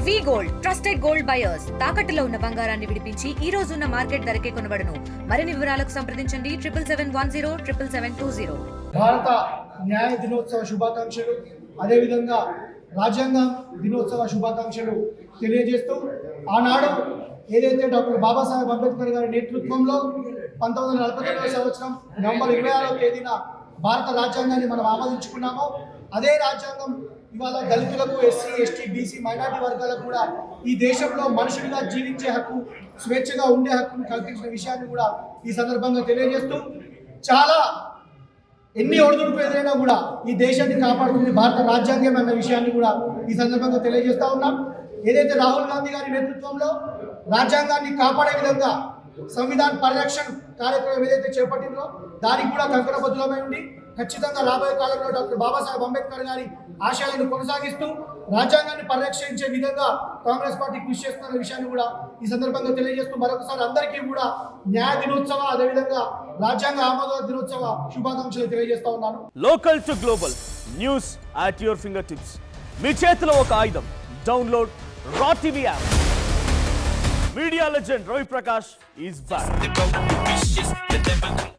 వి gold trusted gold buyers తాకట్టులో ఉన్న బంగారాన్ని విడిపించి ఈ రోజు ఉన్న మార్కెట్ ధరకే కొనబడును. మరిన్ని వివరాలకు సంప్రదించండి 7710777720. భారత న్యాయ దినోత్సవ శుభాకాంక్షలు, అదేవిధంగా రాజ్యాంగ దినోత్సవ శుభాకాంక్షలు తెలియజేస్తూ ఆనాడు ఏదైతే డాక్టర్ బాబాసాహెబ్ అంబేద్కర్ గారి నేతృత్వంలో 1949 సంవత్సరం నవంబర్ 26వ తేదీన భారత రాజ్యాంగాన్ని మనం ఆమోదించుకున్నామో అదే రాజ్యాంగం ఇవాళ దళితులకు, ఎస్సీ, ఎస్టీ, బీసీ, మైనారిటీ వర్గాలకు కూడా ఈ దేశంలో మనుషులుగా జీవించే హక్కు, స్వేచ్ఛగా ఉండే హక్కును కల్పించిన విషయాన్ని కూడా ఈ సందర్భంగా తెలియజేస్తూ చాలా ఎన్ని ఒడిదుడుకులు ఎదురైనా కూడా ఈ దేశాన్ని కాపాడుతుంది భారత రాజ్యాంగం అన్న విషయాన్ని కూడా ఈ సందర్భంగా తెలియజేస్తా ఉన్నాం. ఏదైతే రాహుల్ గాంధీ గారి నేతృత్వంలో రాజ్యాంగాన్ని కాపాడే విధంగా సంవిధాన పరిరక్షణ కార్యక్రమం ఏదైతే చేపట్టిందో దానికి కూడా కంకణబద్ధులమై ఉండి ఖచ్చితంగా రాబోయే కాలంలో డాక్టర్ బాబాసాహెబ్ అంబేద్కర్ గారి ఆశయాలను కొనసాగిస్తూ రాజ్యాంగాన్ని పరిరక్షించే విధంగా కాంగ్రెస్ పార్టీ కృషి చేస్తున్న విషయాన్ని కూడా ఈ సందర్భంగా తెలియజేస్తూ మరొకసారి అందరికీ కూడా న్యాయ దినోత్సవ, అదేవిధంగా రాజ్యాంగ ఆమోద దినోత్సవ శుభాకాంక్షలు తెలియజేస్తా ఉన్నాను. Local to global news at your fingertips. మీ చేతిలో ఒక ఆయుధం. Download raw TV app. Media legend Ravi Prakash is back.